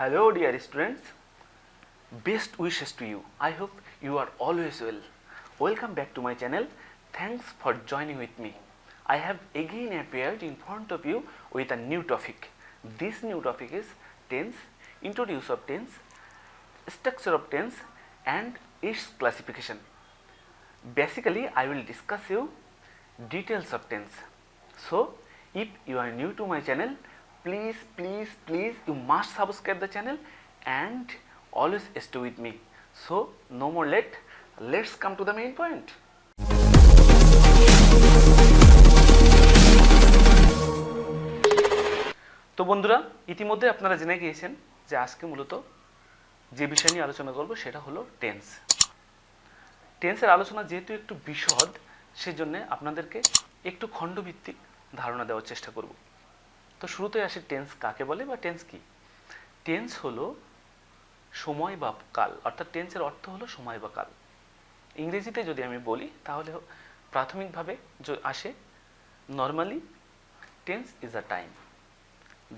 Hello, dear students. Best wishes to you. I hope you are always well. Welcome back to my channel. Thanks for joining with me. I have again appeared in front of you with a new topic. This new topic is tense, introduce of tense, structure of tense, and its classification. Basically, I will discuss you details of tense. So, if you are new to my channel, please you must subscribe the channel and always stay with me. So, no more late, let's come to the main point. তো বন্ধুরা, ইতিমধ্যে আপনারা জেনে গিয়েছেন যে আজকে মূলত যে বিষয় নিয়ে আলোচনা করব সেটা হলো টেন্স। টেন্সের আলোচনা যেহেতু একটু বিশদ, সেজন্য আপনাদেরকে একটু খণ্ডভিত্তিক ধারণা দেওয়ার চেষ্টা করব। তো শুরুতে আসি টেন্স কাকে বলে বা টেন্স কি। টেন্স হলো সময় বা কাল, অর্থাৎ টেন্সের অর্থ হলো সময় বা কাল। ইংরেজিতে যদি আমি বলি তাহলে প্রাথমিকভাবে আসে normally tense is a time,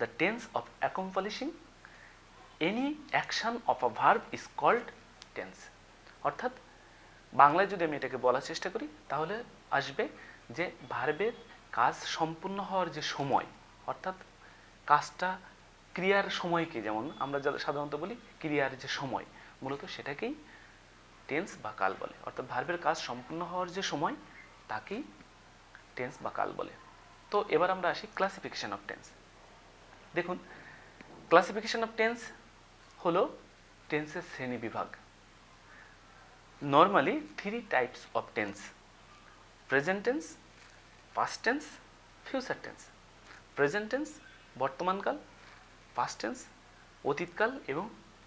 the tense of accomplishing any action of a verb is called tense. অর্থাৎ বাংলায় যদি আমি এটাকে বলার চেষ্টা করি তাহলে আসবে যে ভার্বের কাজ সম্পূর্ণ হওয়ার যে সময়, অর্থাৎ কাজটা ক্রিয়ার সময়কে, যেমন আমরা সাধারণত বলি ক্রিয়ার যে সময়, মূলত সেটাকেই টেন্স বা কাল বলে। অর্থাৎ ভার্বের কাজ সম্পূর্ণ হওয়ার যে সময় তাকেই টেন্স বা কাল বলে। তো এবার আমরা আসি ক্লাসিফিকেশন অফ টেন্স। দেখুন, ক্লাসিফিকেশন অফ টেন্স হলো টেন্সের শ্রেণী বিভাগ। Normally 3 types of tense: present tense, past tense, future tense. Present tense বর্তমানকাল, পাস্ট টেন্স অতীতকাল এবং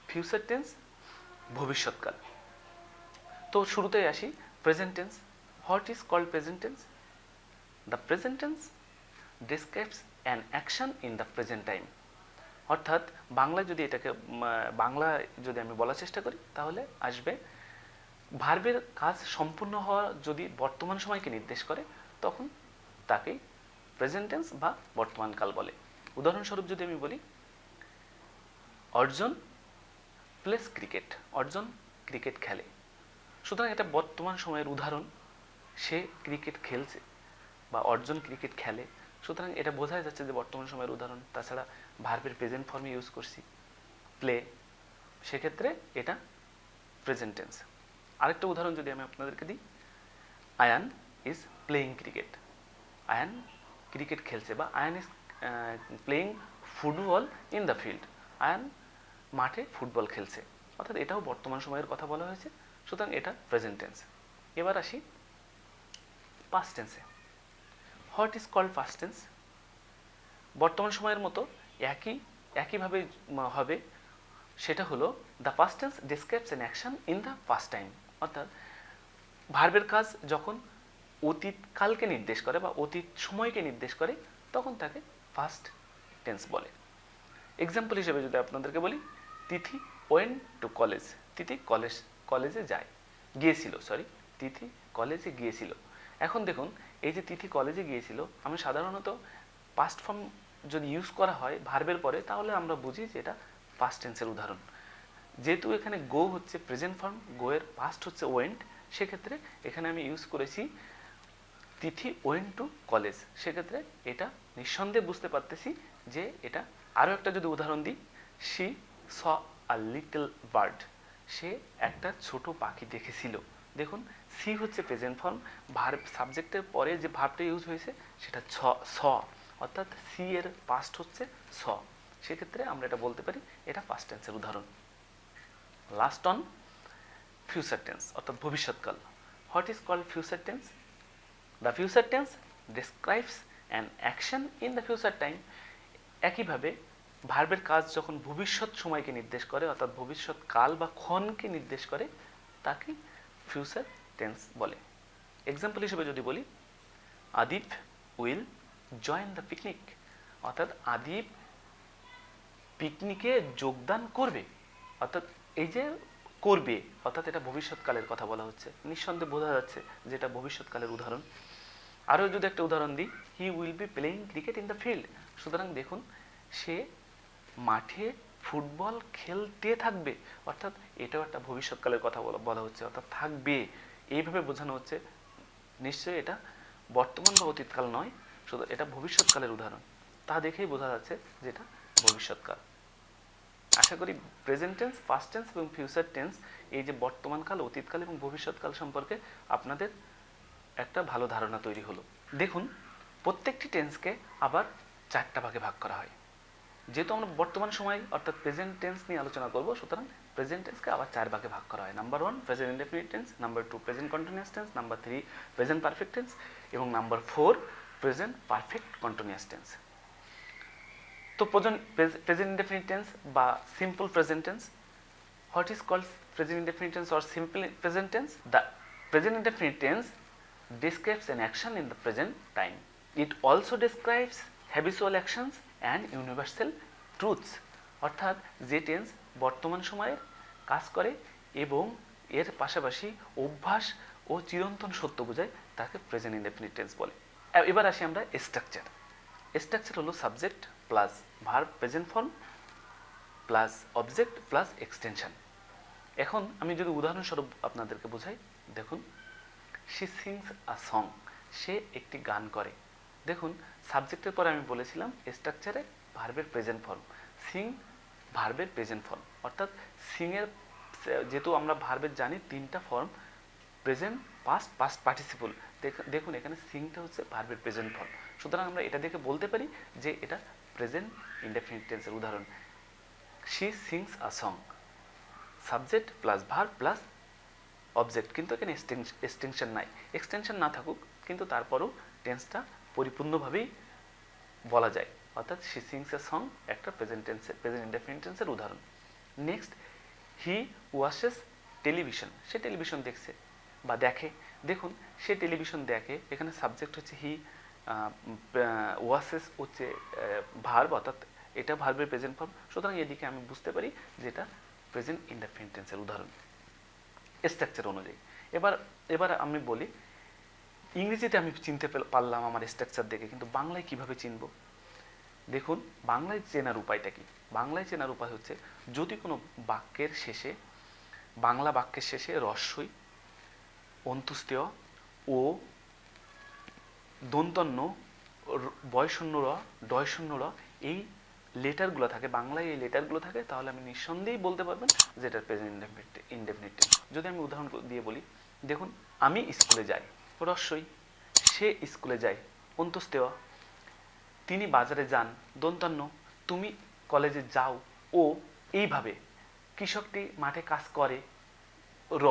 ফিউচার টেন্স ভবিষ্যৎকাল। তো শুরুতেই আসি present tense. What is called present tense? The present tense describes an action in the present time. অর্থাৎ বাংলায় যদি এটাকে যদি আমি বলার চেষ্টা করি তাহলে আসবে ভার্বের কাজ সম্পূর্ণ হওয়া যদি বর্তমান সময়কে নির্দেশ করে তখন তাকেই প্রেজেন্ট টেন্স বা বর্তমানকাল বলে। উদাহরণস্বরূপ যদি আমি বলি, অর্জন প্লেস ক্রিকেট, অর্জন ক্রিকেট খেলে, সুতরাং এটা বর্তমান সময়ের উদাহরণ। সে ক্রিকেট খেলছে বা অর্জন ক্রিকেট খেলে, সুতরাং এটা বোঝাই যাচ্ছে যে বর্তমান সময়ের উদাহরণ। তাছাড়া ভার্বের প্রেজেন্ট ফর্মে ইউজ করছি প্লে, সেক্ষেত্রে এটা প্রেজেন্ট টেন্স। আরেকটা উদাহরণ যদি আমি আপনাদেরকে দিই, Ayaan is playing cricket, Ayaan cricket খেলছে, বা Ayaan is playing football in the field, Ayaan মাঠে ফুটবল খেলছে। অর্থাৎ এটাও বর্তমান সময়ের কথা বলা হয়েছে, সুতরাং এটা প্রেজেন্ট টেন্স। এবার আসি পাস্ট টেন্সে। What is called past tense? বর্তমান সময়ের মতো একইভাবে হবে, সেটা হলো the past tense describes an action in the past time. অর্থাৎ ভার্বের কাজ যখন অতীতকালকে নির্দেশ করে বা অতীত সময়কে নির্দেশ করে তখন তাকে পাস্ট টেন্স বলে। এক্সাম্পল হিসেবে যদি আপনাদেরকে বলি, তিথি ওয়েন্ট টু কলেজ, তিথি কলেজে গিয়েছিল। তিথি কলেজে গিয়েছিল। এখন দেখুন, এই যে তিথি কলেজে গিয়েছিল, আমি সাধারণত পাস্ট ফর্ম যদি ইউজ করা হয় ভার্বের পরে তাহলে আমরা বুঝি যে এটা পাস্ট টেন্সের উদাহরণ। যেহেতু এখানে গো হচ্ছে প্রেজেন্ট ফর্ম, গো এর পাস্ট হচ্ছে ওয়েন্ট, সেক্ষেত্রে এখানে আমি ইউজ করেছি তিথি ওয়েন্ট টু কলেজ। সেক্ষেত্রে এটা নিঃসন্দেহে বুঝতে পারতেছি যে এটা। আরও একটা যদি উদাহরণ দিই, she saw a little bird, সে একটা ছোট পাখি দেখেছিল। দেখুন, সি হচ্ছে প্রেজেন্ট ফর্ম, ভার্ব সাবজেক্টের পরে যে ভার্বটা ইউজ হয়েছে সেটা স, অর্থাৎ সি এর পাস্ট হচ্ছে স। সেক্ষেত্রে আমরা এটা বলতে পারি এটা পাস্ট টেন্সের উদাহরণ। লাস্ট অন ফিউচার টেন্স, অর্থাৎ ভবিষ্যৎকাল। What is called future tense? The future tense describes an action in the future time. একইভাবে ভার্বের কাজ যখন ভবিষ্যৎ সময়কে নির্দেশ করে, অর্থাৎ ভবিষ্যৎ কাল বা ক্ষণকে নির্দেশ করে, তাকে ফিউচার টেন্স বলে। এক্সাম্পল হিসেবে যদি বলি, আদিপ উইল জয়েন দ্য পিকনিক, অর্থাৎ আদিপ পিকনিকে যোগদান করবে। অর্থাৎ এই যে করবে, অর্থাৎ এটা ভবিষ্যৎকালের কথা বলা হচ্ছে, নিঃসন্দেহে বোঝা যাচ্ছে যে এটা ভবিষ্যৎকালের উদাহরণ। আরও যদি একটা উদাহরণ দিই, he will be playing cricket in the field, সুতরাং দেখুন সে মাঠে ফুটবল খেলতে থাকবে, অর্থাৎ এটাও একটা ভবিষ্যৎকালের কথা বলা হচ্ছে, অর্থাৎ থাকবে এইভাবে বোঝানো হচ্ছে। নিশ্চয়ই এটা বর্তমান বা অতীতকাল নয়, শুধু এটা ভবিষ্যৎকালের উদাহরণ। তা দেখেই বোঝা যাচ্ছে যে এটা ভবিষ্যৎকাল। আশা করি প্রেজেন্ট টেন্স, পাস্ট টেন্স এবং ফিউচার টেন্স, এই যে বর্তমানকাল, অতীতকাল এবং ভবিষ্যৎকাল সম্পর্কে আপনাদের একটা ভালো ধারণা তৈরি হলো। দেখুন, প্রত্যেকটি টেন্সকে আবার 4টা ভাগে ভাগ করা হয়। যেহেতু আমরা বর্তমান সময় অর্থাৎ প্রেজেন্ট টেন্স নিয়ে আলোচনা করব, সুতরাং প্রেজেন্ট টেন্সকে আবার 4 ভাগে ভাগ করা হয়। Number 1 present indefinite tense, number 2 present continuous tense, number 3 present perfect tense এবং number 4 present perfect continuous tense. তো প্রেজেন্ট ইনডেফিনিট টেন্স বা simple present tense, what is called present indefinite tense or simple present tense? The present indefinite tense describes an action in the present time. It also describes habitual actions and universal truths. অর্থাৎ যে tense বর্তমান সময়ে কাজ করে এবং এর পাশাপাশি অভ্যাস ও চিরন্তন সত্য বোঝায়, তাকে প্রেজেন্ট ইনডেফিনিট টেন্স বলে। এবার আসি আমরা স্ট্রাকচার। স্ট্রাকচার হলো subject plus verb present form plus object plus extension. এখন আমি যদি উদাহরণস্বরূপ আপনাদেরকে বোঝাই, দেখুন, she sings a song, সে একটি গান করে। দেখুন, সাবজেক্টের পরে আমি বলেছিলাম স্ট্রাকচারে ভার্বের প্রেজেন্ট ফর্ম, সিং ভার্বের প্রেজেন্ট ফর্ম, অর্থাৎ সিংয়ের যেহেতু আমরা ভার্বের জানি 3টা form, present, past, past participle. দেখুন এখানে সিংটা হচ্ছে ভার্বের প্রেজেন্ট ফর্ম, সুতরাং আমরা এটা দেখে বলতে পারি যে এটা প্রেজেন্ট ইনডেফিনিট টেন্সের উদাহরণ। she sings a song, subject plus verb plus object, কিন্তু এখানে এক্সটেনশন নাই। এক্সটেনশন না থাকুক, কিন্তু তারপরও টেন্সটা পরিপূর্ণভাবেই বলা যায়, অর্থাৎ she sings a song একটা প্রেজেন্ট ইনডেফিনিট টেন্সের উদাহরণ। Next, he watches television, say television দেখছে বা দেখে। দেখুন, সে টেলিভিশন দেখে, এখানে সাবজেক্ট হচ্ছে হি, ওয়াচেস হচ্ছে ভার্ব, অর্থাৎ এটা ভার্বের প্রেজেন্ট ফর্ম, সুতরাং এদিকে আমি বুঝতে পারি যে এটা প্রেজেন্ট ইনডেফিনিট টেন্সের উদাহরণ স্ট্রাকচার অনুযায়ী। এবার আমি বলি, ইংরেজিতে আমি চিনতে পারলাম আমার স্ট্রাকচার দেখে, কিন্তু বাংলায় কিভাবে চিনব? দেখুন, বাংলায় চেনার উপায়টা কি? বাংলায় চেনার উপায় হচ্ছে, যদি কোনো বাক্যের শেষে, বাংলা বাক্যের শেষে রস্বই, অন্ত্যেয় ও দন্তন্য, বয়শূন্য র, ডয়শূন্য র, এই লেটারগুলো থাকে, বাংলায় এই লেটারগুলো থাকে, তাহলে আমি নিঃসন্দেহেই বলতে পারবেন যে এটা প্রেজেন্ট ইনডেফিনিট টেন্স। যদি আমি উদাহরণ দিয়ে বলি, দেখুন, আমি স্কুলে যাই, রস্বই, সে স্কুলে যায়, অন্ত্যেয়, তিনি বাজারে যান, দন্তান্ন, তুমি কলেজে যাও, ও এইভাবে, কৃষকটি মাঠে কাজ করে, র,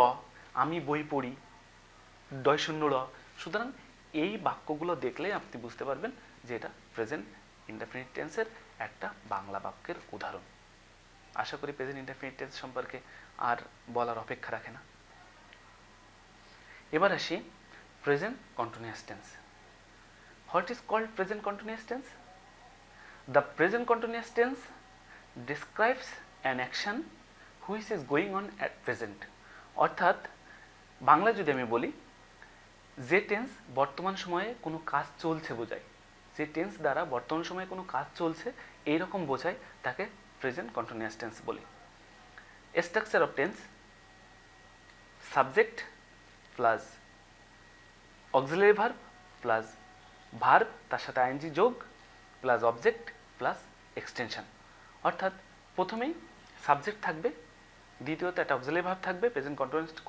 আমি বই পড়ি, ডয়শূন্য র। সুতরাং এই বাক্যগুলো দেখলে আপনি বুঝতে পারবেন যে এটা প্রেজেন্ট ইনডেফিনিট টেন্সের একটা বাংলা বাক্যের উদাহরণ। আশা করি প্রেজেন্ট ইনডেফিনিট টেন্স সম্পর্কে আর বলার অপেক্ষা রাখে না। এবার আসি present continuous tense. What is called present continuous tense? The present continuous tense describes an action which is going on at present. অর্থাৎ বাংলায় যদি আমি বলি, যে টেন্স বর্তমান সময়ে কোনো কাজ চলছে বোঝায়, যে টেন্স দ্বারা বর্তমান সময়ে কোনো কাজ চলছে এইরকম বোঝায়, তাকে প্রেজেন্ট কন্টিনিউয়াস টেন্স বলি। Structure of tense, subject plus auxiliary verb plus verb, তার সাথে আইএনজি যোগ প্লাস অবজেক্ট প্লাস এক্সটেনশন। অর্থাৎ প্রথমেই সাবজেক্ট থাকবে, দ্বিতীয়ত একটা অক্সিলারি ভার্ব থাকবে, প্রেজেন্ট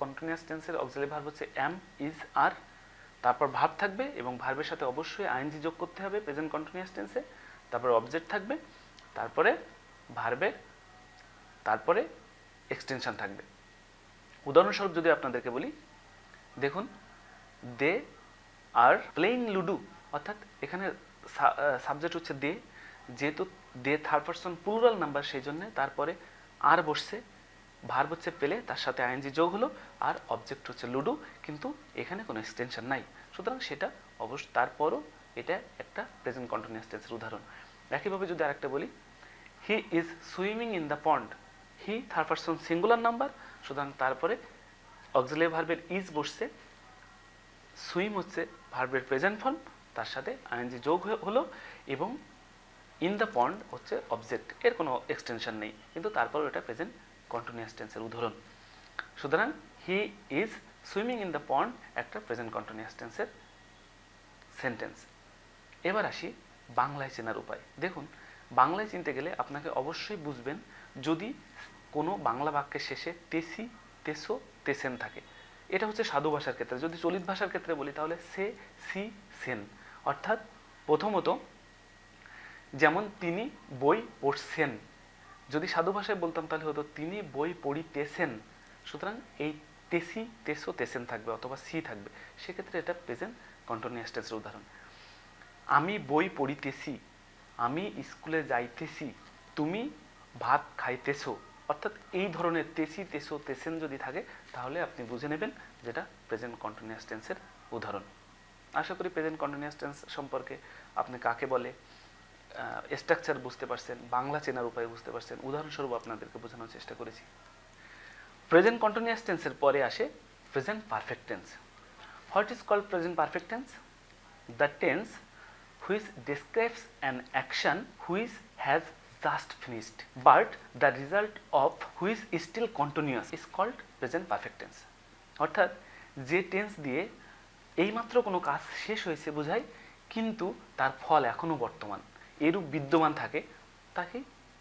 কন্টিনিউয়াস টেন্সের অক্সিলারি ভার্ব হচ্ছে এম, ইজ, আর, তারপর ভার্ব থাকবে এবং ভার্বের সাথে অবশ্যই আইএনজি যোগ করতে হবে প্রেজেন্ট কন্টিনিউয়াস টেন্সে, তারপর অবজেক্ট থাকবে, তারপরে ভার্বের, তারপরে এক্সটেনশন থাকবে। উদাহরণস্বরূপ যদি আপনাদেরকে বলি, দেখুন, দে আর প্লেইং লুডো, অর্থাৎ এখানে সাবজেক্ট হচ্ছে দে, যেহেতু দে থার্ড পারসন প্লুরাল নাম্বার, সেই জন্য তারপরে আর বসছে, ভার্ব হচ্ছে পেলে, তার সাথে আইএনজি যোগ হলো, আর অবজেক্ট হচ্ছে লুডো, কিন্তু এখানে কোনো এক্সটেনশন নাই, সুতরাং সেটা অবশ্য, তারপরও এটা একটা প্রেজেন্ট কন্টিনিউয়াস টেন্সের উদাহরণ। একইভাবে যদি আরেকটা বলি, he is swimming in the pond, he third person singular number, সুতরাং তারপরে অক্সিলারি ভার্বের ইজ বসছে, সুইম হচ্ছে ভার্বের প্রেজেন্ট ফর্ম, তার সাথে আইএনজি যোগ হলো এবং ইন দ্য পন্ড হচ্ছে অবজেক্ট, এর কোনো এক্সটেনশন নেই, কিন্তু তারপর এটা প্রেজেন্ট কন্টিনিউয়াস টেন্সের উদাহরণ। সুতরাং he is swimming in the pond একটা প্রেজেন্ট কন্টিনিউয়াস টেন্সের সেন্টেন্স। এবার আসি বাংলায় চেনার উপায়। দেখুন, বাংলায় চিনতে গেলে আপনাকে অবশ্যই বুঝবেন যদি কোনো বাংলা বাক্যের শেষে তেসি, তেসো, তেসেন থাকে। এটা হচ্ছে সাধু ভাষার ক্ষেত্রে। যদি চলিত ভাষার ক্ষেত্রে বলি তাহলে সে, সি, সেন। অর্থাৎ প্রথমত যেমন তিনি বই পড়ছেন, যদি সাধু ভাষায় বলতাম তাহলে হতো তিনি বই পড়িতেছেন। সুতরাং এই তেসি, তেসো, তেসেন থাকবে অথবা সি থাকবে, সেক্ষেত্রে এটা প্রেজেন্ট কন্টিনিউয়াস টেন্সের উদাহরণ। আমি বই পড়িতেছি, আমি স্কুলে যাইতেছি, তুমি ভাত খাইতেছো। অর্থাৎ এই ধরনের তেসি, তেসো, তেসেন যদি থাকে তাহলে আপনি বুঝে নেবেন যেটা প্রেজেন্ট কন্টিনিউয়াস টেন্সের উদাহরণ। আশা করি প্রেজেন্ট কন্টিনিউয়াস টেন্স সম্পর্কে আপনি কাকে বলে স্ট্রাকচার বুঝতে পারছেন, বাংলা চেনার উপায় বুঝতে পারছেন। উদাহরণস্বরূপ আপনাদেরকে বোঝানোর চেষ্টা করেছি। প্রেজেন্ট কন্টিনিউয়াস টেন্সের পরে আসে present perfect tense. What is called present perfect tense? The tense which describes an action which has just finished but the result of which is still continuous is called present perfect tense. অর্থাৎ যে tense দিয়ে এইমাত্র কোনো কাজ শেষ হয়েছে বোঝায় কিন্তু তার ফল এখনো বর্তমান, এরূপ বিদ্যমান থাকে, তাকে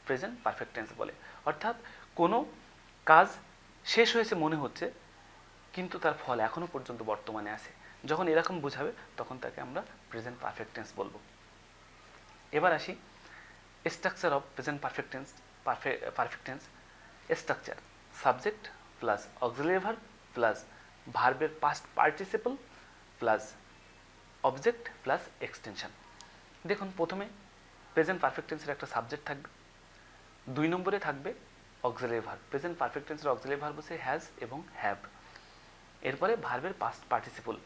প্রেজেন্ট পারফেক্ট টেন্স বলে। অর্থাৎ কোনো কাজ শেষ হয়েছে মনে হচ্ছে কিন্তু তার ফল এখনো পর্যন্ত বর্তমানে আছে, যখন এরকম বোঝাবে তখন তাকে আমরা প্রেজেন্ট পারফেক্ট টেন্স বলবো। এবার আসি structure of present perfect tense. Perfect tense structure: subject plus auxiliary verb plus ভার্বের past participle plus object plus extension. দেখুন, প্রথমে প্রেজেন্ট পারফেক্ট টেন্সের একটা সাবজেক্ট থাকবে, 2 নম্বরে থাকবে অক্সিলারি ভার্ব। প্রেজেন্ট পারফেক্ট টেন্সের অক্সিলারি ভার্ব হচ্ছে হ্যাজ এবং হ্যাভ। এরপরে ভার্বের পাস্ট পার্টিসিপল।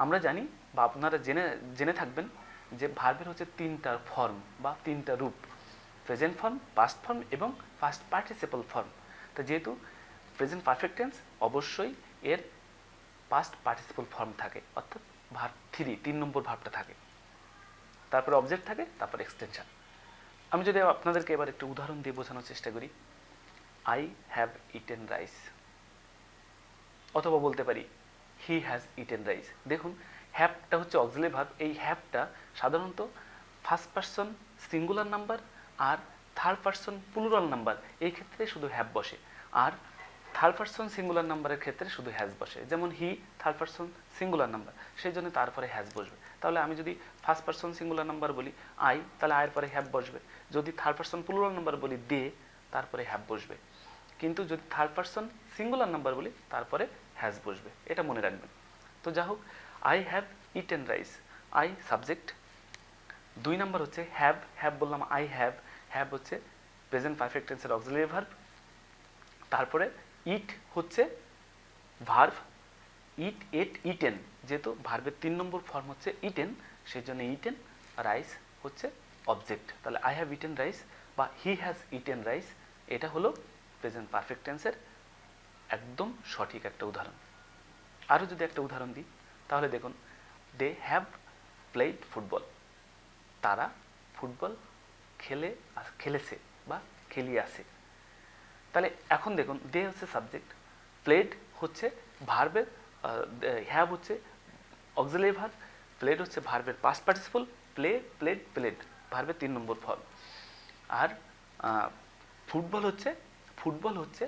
আমরা জানি বা আপনারা জেনে থাকবেন যে ভার্বের হচ্ছে 3টা ফর্ম বা 3টা রূপ: প্রেজেন্ট ফর্ম, পাস্ট ফর্ম এবং পাস্ট পার্টিসিপল ফর্ম। তো যেহেতু প্রেজেন্ট পারফেক্ট টেন্স অবশ্যই এর পাস্ট পার্টিসিপল ফর্ম থাকে, অর্থাৎ ভার্ব 3 নম্বর ভার্বটা থাকে, তারপরে অবজেক্ট থাকে, তারপর এক্সটেনশন। আমি যদি আপনাদেরকে এবার একটু উদাহরণ দিয়ে বোঝানোর চেষ্টা করি, আই হ্যাভ ইটেন রাইস, অথবা বলতে পারি হি হ্যাজ ইটেন রাইস। দেখুন, হ্যাভটা হচ্ছে অক্সিলারি ভার্ব। এই হ্যাভটা সাধারণত ফার্স্ট পারসন সিঙ্গুলার নাম্বার আর থার্ড পারসন প্লুরাল নাম্বার, এই ক্ষেত্রে শুধু হ্যাভ বসে, আর থার্ড পারসন সিঙ্গুলার নাম্বারের ক্ষেত্রে শুধু হ্যাজ বসে। যেমন he third person singular number, সেই জন্য তারপরে হ্যাজ বসবে। তাহলে আমি যদি ফার্স্ট পারসন সিঙ্গুলার নাম্বার বলি আই, তাহলে আয়ের পরে হ্যাভ বসবে। যদি থার্ড পারসন প্লুরাল নাম্বার বলি দে, তারপরে হ্যাভ বসবে। কিন্তু যদি থার্ড পারসন সিঙ্গুলার নাম্বার বলি তারপরে হ্যাজ বসবে, এটা মনে রাখবেন। তো যা হোক, I have eaten rice, I subject. 2 নম্বর হচ্ছে হ্যাভ। হ্যাভ বললাম আই হ্যাভ, হ্যাভ হচ্ছে প্রেজেন্ট পারফেক্ট টেন্সের অক্সিলারি ভার্ব। তারপরে ইট হচ্ছে ভার্ব, ইট, এট, ইটেন। যেহেতু ভার্বের 3 নম্বর ফর্ম হচ্ছে ইটেন, সেই জন্য ইটেন। রাইস হচ্ছে অবজেক্ট। তাহলে আই হ্যাভ ইটেন রাইস বা হি হ্যাজ ইটেন রাইস, এটা হলো প্রেজেন্ট পারফেক্ট টেন্সের একদম সঠিক একটা উদাহরণ। আরও যদি একটা উদাহরণ দিই তাহলে দেখুন, দে হ্যাভ প্লেড ফুটবল, তারা ফুটবল খেলেছে বা খেলিয়ে আসে। তাহলে এখন দেখুন, দে হচ্ছে সাবজেক্ট, প্লেড হচ্ছে ভার্বের, হ্যাভ হচ্ছে অক্সিলারি ভার্ব, প্লেড হচ্ছে ভার্বের past participle, play, played, played ভার্বের 3 নম্বর ফর্ম, আর ফুটবল হচ্ছে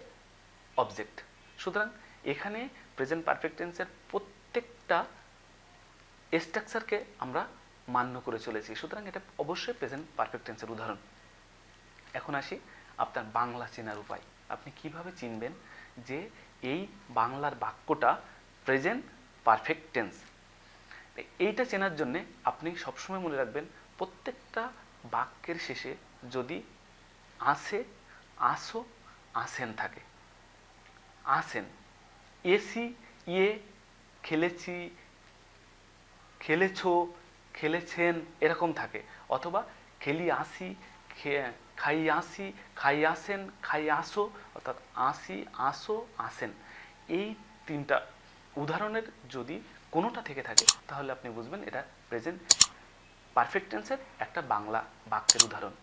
অবজেক্ট। সুতরাং এখানে প্রেজেন্ট পারফেক্ট টেন্সের প্রত্যেকটা স্ট্রাকচারকে আমরা মান্য করে চলেছি। সুতরাং এটা অবশ্যই প্রেজেন্ট পারফেক্ট টেন্সের উদাহরণ। এখন আসি আপনার বাংলা চেনার উপায়। আপনি কিভাবে চিনবেন যে এই বাংলার বাক্যটা প্রেজেন্ট পারফেক্ট টেন্স? এইটা চেনার জন্যে আপনি সবসময় মনে রাখবেন, প্রত্যেকটা বাক্যের শেষে যদি আসে, আসো, আসেন থাকে, আসেন, এসি, ইয়ে, খেলেছি, খেলেছো, খেলেছেন এরকম থাকে, অথবা খেলি আসি, খাই আসি, খাই আসেন, খাই আসো, অর্থাৎ আসি, আসো, আসেন। এই 3টা উদাহরণের যদি কোনোটা থেকে থাকে তাহলে আপনি বুঝবেন এটা প্রেজেন্ট পারফেক্ট টেন্সের একটা বাংলা বাক্যের উদাহরণ।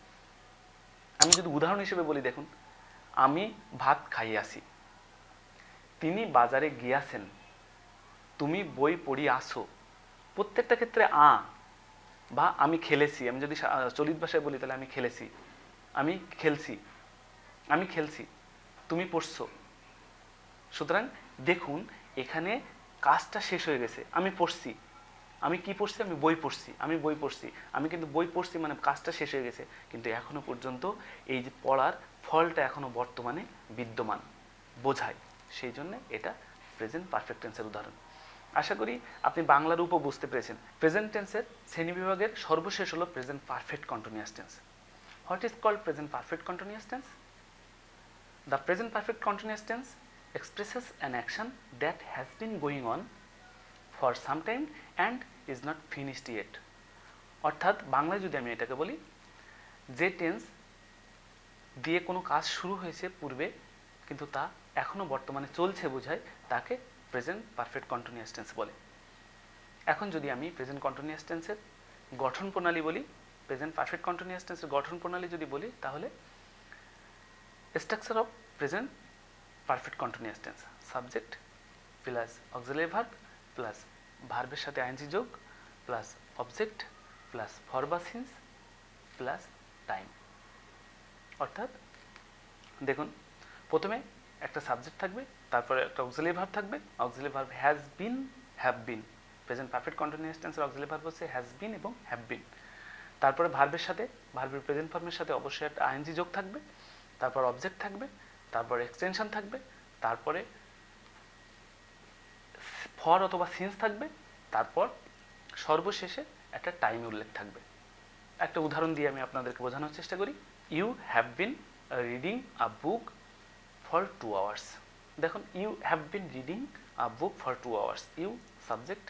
আমি যদি উদাহরণ হিসেবে বলি, দেখুন, আমি ভাত খাইয়াছি, তিনি বাজারে গিয়াছেন, তুমি বই পড়িয়াছো। প্রত্যেকটা ক্ষেত্রে বা আমি খেলেছি, আমি যদি চলিত ভাষায় বলি তাহলে আমি খেলেছি, আমি খেলছি, আমি খেলছি, তুমি পড়ছো। সুতরাং দেখুন এখানে কাজটা শেষ হয়ে গেছে, আমি পড়ছি, আমি কি পড়ছি, আমি বই পড়ছি, আমি বই পড়ছি, আমি কিন্তু বই পড়ছি মানে কাজটা শেষ হয়ে গেছে, কিন্তু এখনো পর্যন্ত এই যে পড়ার ফলটা এখনো বর্তমানে বিদ্যমান বোঝায়, সেই জন্য এটা প্রেজেন্ট পারফেক্ট টেন্সের উদাহরণ। আশা করি আপনি বাংলা রূপও বুঝতে পেরেছেন। প্রেজেন্ট টেন্সের শ্রেণীবিভাগের সর্বশেষ হলো present perfect continuous tense. What is called present perfect continuous tense? The present perfect continuous tense expresses an action that has been going on for some time and is not finished yet. অর্থাৎ বাংলায় যদি আমি এটাকে বলি, যে tense দিয়ে কোনো কাজ শুরু হয়েছে পূর্বে কিন্তু তা এখনো বর্তমানে চলছে বোঝায়, তাকে প্রেজেন্ট পারফেক্ট কন্টিনিউয়াস টেন্স বলে। এখন যদি আমি প্রেজেন্ট কন্টিনিউয়াস টেন্সের গঠন প্রণালী বলি, প্রেজেন্ট পারফেক্ট কন্টিনিউয়াস টেন্সের গঠন প্রণালী যদি বলি, তাহলে structure of present perfect continuous tense: subject plus auxiliary verb plus ভার্বের সাথে আইএনজি যোগ প্লাস অবজেক্ট প্লাস ভার্ব বা সিন্স প্লাস টাইম। অর্থাৎ দেখুন, প্রথমে একটা সাবজেক্ট থাকবে, তারপরে একটা অক্সিলারি ভার্ব থাকবে, auxiliary verb has been, have been. Present perfect continuous টেন্সের অক্সিলারি ভার্ব হচ্ছে হ্যাজ বিন এবং হ্যাভ বিন। তারপরে ভার্বের সাথে, ভার্বের প্রেজেন্ট ফর্মের সাথে অবশ্যই একটা আইএনজি যোগ থাকবে, তারপর অবজেক্ট থাকবে, তারপর এক্সটেনশন থাকবে, তারপরে ফর অথবা সিন্স থাকবে, তারপর সর্বশেষে একটা টাইম উল্লেখ থাকবে। একটা উদাহরণ দিয়ে আমি আপনাদেরকে বোঝানোর চেষ্টা করি। You have been reading a book for 2 hours। দেখুন, you have been reading a book for 2 hours। You subject,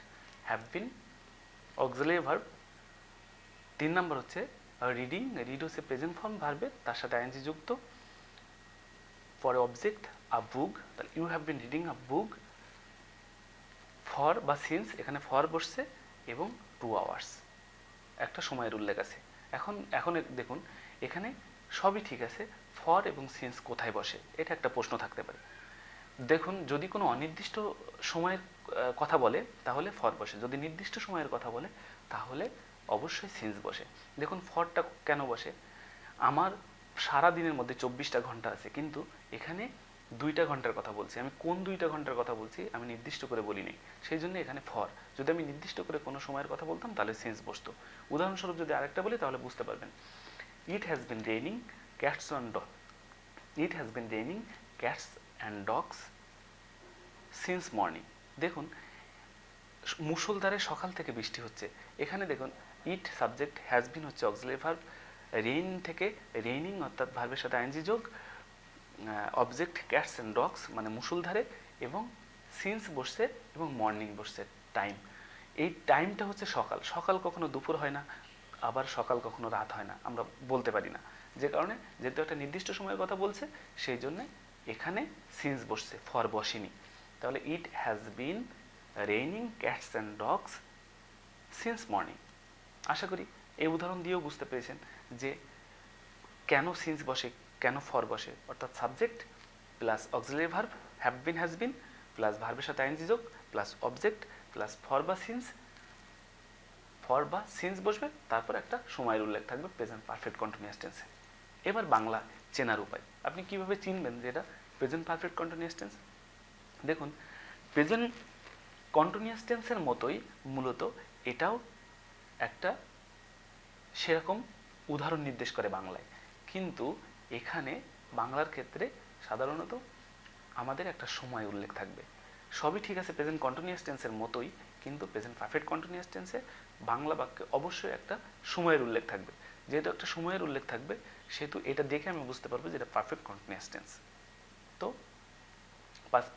have been auxiliary verb. 3 number হচ্ছে রিডিং, রিড হচ্ছে প্রেজেন্ট ফর্ম ভার্বের, তার সাথে আইএনজি যুক্ত, পরে অবজেক্ট আ বুক, তাহলে you have been reading a book for বা সিন্স, এখানে ফর বসছে এবং 2 hours, একটা সময়ের উল্লেখ আছে। এখন দেখুন এখানে সবই ঠিক আছে, ফর এবং সিন্স কোথায় বসে, এটা একটা প্রশ্ন থাকতে পারে। দেখুন, যদি কোনো অনির্দিষ্ট সময়ের কথা বলে তাহলে ফর বসে, যদি নির্দিষ্ট সময়ের কথা বলে তাহলে অবশ্যই সিন্স বসে। দেখুন, ফরটা কেন বসে? আমার সারা দিনের মধ্যে 24টা ঘন্টা আছে, কিন্তু এখানে 2টা ঘন্টার কথা বলছি, আমি কোন 2টা ঘন্টার কথা বলছি আমি নির্দিষ্ট করে বলিনি, সেই জন্য এখানে ফর। যদি আমি নির্দিষ্ট করে কোনো সময়ের কথা বলতাম তাহলে সিন্স বসতো। উদাহরণস্বরূপ যদি আরেকটা বলি তাহলে বুঝতে পারবেন। It has been raining cats and dogs, it has been raining cats and dogs since morning. দেখুন, মুষলধারে সকাল থেকে বৃষ্টি হচ্ছে। এখানে দেখুন, ইট সাবজেক্ট, হ্যাজ বিন হচ্ছে অক্সিলারি ভার্ব, রেইন থেকে রেইনিং অর্থাৎ ভার্বের সাথে আইএনজি যোগ, অবজেক্ট ক্যাটস অ্যান্ড ডগস মানে মুষলধারে, এবং সিন্স বসছে এবং মর্নিং বসছে টাইম। এই টাইমটা হচ্ছে সকাল। সকাল কখনো দুপুর হয় না, আবার সকাল কখনো রাত হয় না, আমরা বলতে পারি না, যে কারণে যেহেতু একটা নির্দিষ্ট সময়ের কথা বলছে সেই জন্যে এখানে সিন্স বসছে, ফর বসেনি। তাহলে it has been raining cats and dogs since morning. আশা করি এই উদাহরণ দিয়েও বুঝতে পেরেছেন যে কেন সিন্স বসে, কেন ফর বসে, অর্থাৎ subject plus auxiliary verb have been has been plus ভার্বের সাথে আইএনজি যোগ প্লাস অবজেক্ট প্লাস ফর বা সিন্স বসবে, তারপর একটা সময়ের উল্লেখ থাকবে প্রেজেন্ট পারফেক্ট কন্টিনিউয়াস টেন্সে। এবার বাংলা চেনার উপায়, আপনি কিভাবে চিনবেন যে এটা প্রেজেন্ট পারফেক্ট কন্টিনিউয়াস টেন্স? দেখুন, প্রেজেন্ট কন্টিনিউয়াস টেন্সের মতোই মূলত এটাও একটা সেরকম উদাহরণ নির্দেশ করে বাংলায়, কিন্তু এখানে বাংলার ক্ষেত্রে সাধারণত আমাদের একটা সময় উল্লেখ থাকবে। সবই ঠিক আছে প্রেজেন্ট কন্টিনিউয়াস টেন্সের মতোই, কিন্তু প্রেজেন্ট পারফেক্ট কন্টিনিউয়াস টেন্সে বাংলা বাক্যে অবশ্যই একটা সময়ের উল্লেখ থাকবে। যেহেতু একটা সময়ের উল্লেখ থাকবে সেহেতু এটা দেখে আমি বুঝতে পারবো যে এটা পারফেক্ট কন্টিনিউয়াস টেন্স। তো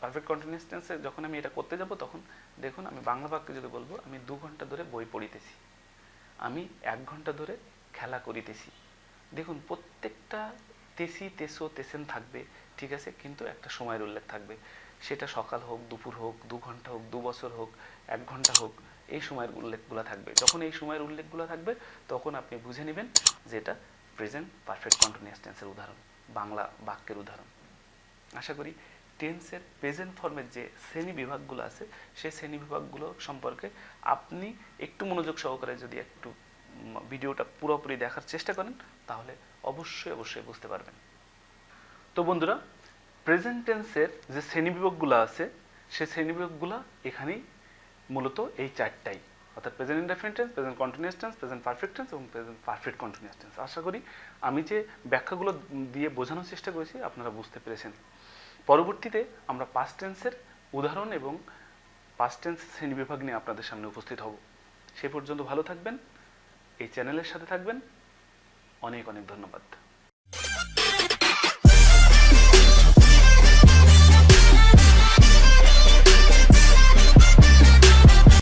পারফেক্ট কন্টিনিউয়াস টেন্সে যখন আমি এটা করতে যাব তখন দেখুন, আমি বাংলা বাক্যে যদি বলবো আমি 2 ঘন্টা ধরে বই পড়িতেছি, আমি 1 ঘন্টা ধরে খেলা করিতেছি। দেখুন, প্রত্যেকটা তেসি, তেসো, তেসেন থাকবে ঠিক আছে, কিন্তু একটা সময়ের উল্লেখ থাকবে, সেটা সকাল হোক, দুপুর হোক, 2 ঘন্টা হোক, 2 বছর হোক, 1 ঘন্টা হোক, এই সময়ের উল্লেখগুলো থাকবে। যখন এই সময়ের উল্লেখগুলো থাকবে তখন আপনি বুঝে নেবেন যে এটা প্রেজেন্ট পারফেক্ট কন্টিনিউয়াস টেন্সের উদাহরণ, বাংলা বাক্যের উদাহরণ। আশা করি টেন্সের প্রেজেন্ট ফর্মের যে শ্রেণী বিভাগগুলো আছে সেই শ্রেণী বিভাগগুলো সম্পর্কে আপনি একটু মনোযোগ সহকারে যদি একটু ভিডিওটা পুরোপুরি দেখার চেষ্টা করেন তাহলে অবশ্যই বুঝতে পারবেন। তো বন্ধুরা, প্রেজেন্ট টেন্সের যে শ্রেণীবিভাগগুলো আছে সেই শ্রেণীবিভাগগুলো এখানেই মূলত এই চারটাই, অর্থাৎ present indefinite tense, present continuous tense, present perfect tense এবং প্রেজেন্ট পারফেক্ট কন্টিনিউয়াস টেন্স। আশা করি আমি যে ব্যাখ্যাগুলো দিয়ে বোঝানোর চেষ্টা করেছি আপনারা বুঝতে পেরেছেন। পরবর্তীতে আমরা পাস্ট টেন্সের উদাহরণ এবং পাস্ট টেন্স শ্রেণীবিভাগ নিয়ে আপনাদের সামনে উপস্থিত হব। সে পর্যন্ত ভালো থাকবেন, এই চ্যানেলের সাথে থাকবেন। অনেক ধন্যবাদ।